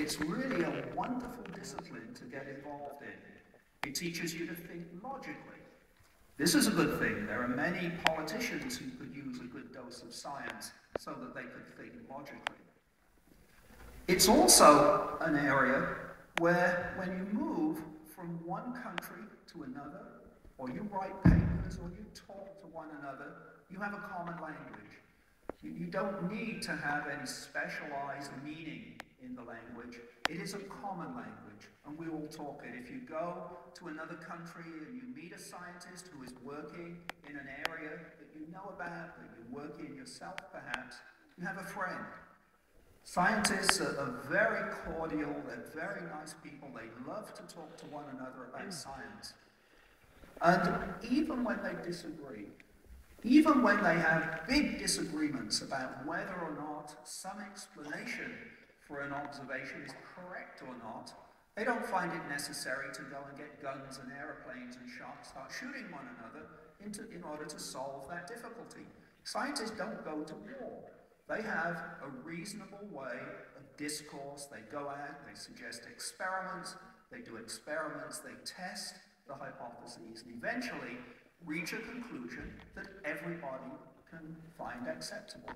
it's really a wonderful discipline to get involved in. It teaches you to think logically. This is a good thing. There are many politicians who could use a good dose of science so that they could think logically. It's also an area where when you move from one country to another, or you write papers, or you talk to one another, you have a common language. You don't need to have any specialized meaning in the language. It is a common language, and we all talk it. If you go to another country and you meet a scientist who is working in an area that you know about, that you work in yourself perhaps, you have a friend. Scientists are very cordial, they're very nice people, they love to talk to one another about science. And even when they disagree, even when they have big disagreements about whether or not some explanation for an observation is correct or not, they don't find it necessary to go and get guns and airplanes and start shooting one another in order to solve that difficulty. Scientists don't go to war. They have a reasonable way of discourse. They go out, they suggest experiments, they do experiments, they test the hypotheses, and eventually reach a conclusion that everybody can find acceptable.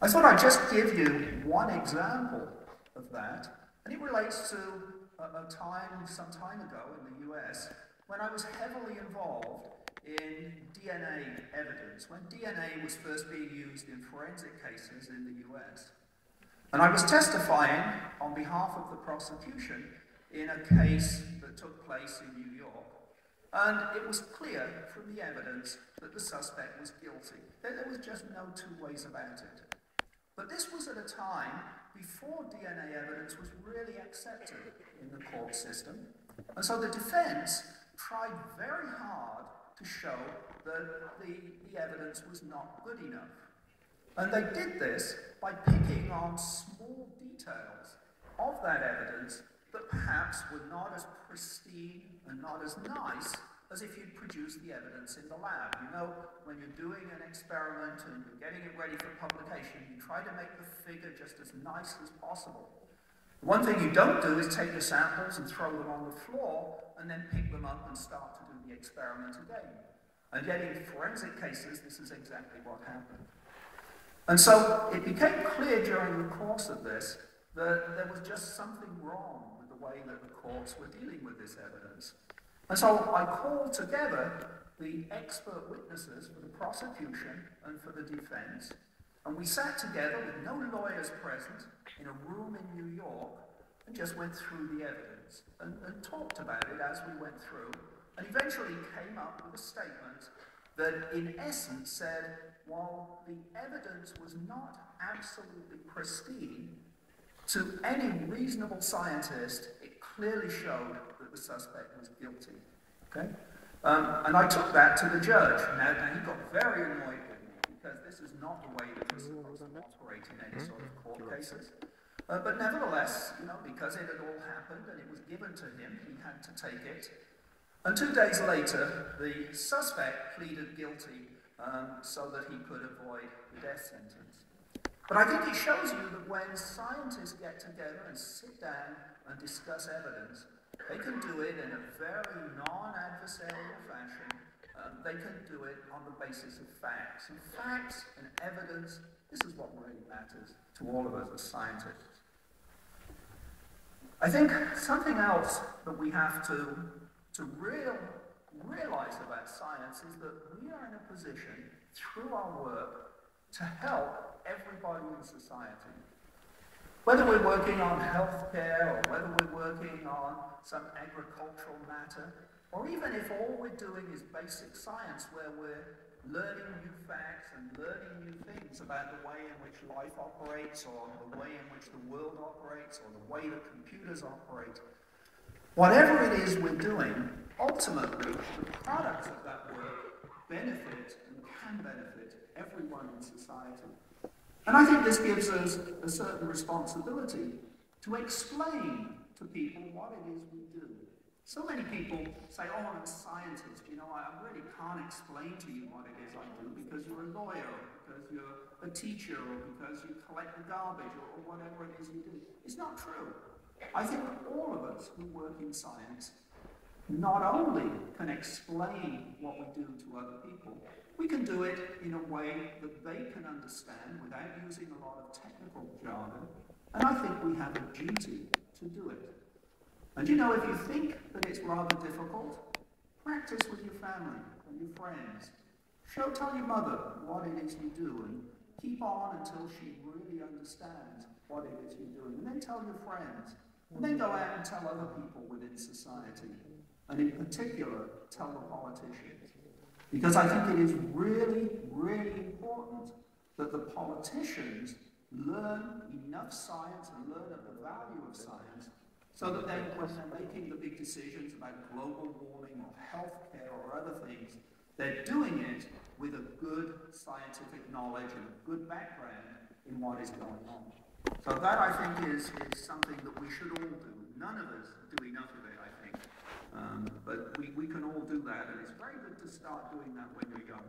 I thought I'd just give you one example of that, and it relates to some time ago in the US when I was heavily involved in DNA evidence, when DNA was first being used in forensic cases in the US. And I was testifying on behalf of the prosecution in a case that took place in New York. And it was clear from the evidence that the suspect was guilty. There was just no two ways about it. But this was at a time before DNA evidence was really accepted in the court system. And so the defense tried very hard to show that the evidence was not good enough. And they did this by picking on small details of that evidence that perhaps were not as pristine and not as nice as if you'd produced the evidence in the lab. You know, when you're doing an experiment and you're getting it ready for publication, you try to make the figure just as nice as possible. One thing you don't do is take the samples and throw them on the floor and then pick them up and start to do the experiment again. And yet in forensic cases, this is exactly what happened. And so it became clear during the course of this that there was just something wrong with the way that the courts were dealing with this evidence. And so I called together the expert witnesses for the prosecution and for the defense, and we sat together with no lawyers present in a room in New York and just went through the evidence and talked about it as we went through, and eventually came up with a statement that in essence said, while the evidence was not absolutely pristine, to any reasonable scientist, it clearly showed that the suspect was guilty. Okay? And I took that to the judge. Now he got very annoyed with me because this is not the way that we're supposed to operate in any sort of court cases. But nevertheless, you know, because it had all happened and it was given to him, he had to take it. And 2 days later, the suspect pleaded guilty so that he could avoid the death sentence. But I think it shows you that when scientists get together and sit down and discuss evidence, they can do it in a very non-adversarial fashion. They can do it on the basis of facts. And facts and evidence, this is what really matters to all of us as scientists. I think something else that we have to realize about science is that we are in a position, through our work, to help everybody in society. Whether we're working on healthcare, or whether we're working on some agricultural matter, or even if all we're doing is basic science, where we're learning new facts and learning new things about the way in which life operates, or the way in which the world operates, or the way that computers operate. Whatever it is we're doing, ultimately, the products of that work benefit and can benefit everyone in society. And I think this gives us a certain responsibility to explain to people what it is we do. So many people say, oh, I'm a scientist, you know, I really can't explain to you what it is I do because you're a lawyer, or because you're a teacher, or because you collect the garbage, or whatever it is you do. It's not true. I think all of us who work in science not only can explain what we do to other people, we can do it in a way that they can understand without using a lot of technical jargon, and I think we have a duty to do it. And you know, if you think that it's rather difficult, practice with your family and your friends. Tell your mother what it is you do, and keep on until she really understands what it is you're doing. And then tell your friends. And then go out and tell other people within society. And in particular, tell the politicians. Because I think it is really, really important that the politicians learn enough science and learn the value of science so that then when they're making the big decisions about global warming or healthcare or other things, they're doing it with a good scientific knowledge and a good background in what is going on. So that, I think, is something that we should all do. None of us do enough of it, I think. But we can all do that, and it's very good to start doing that when you're young.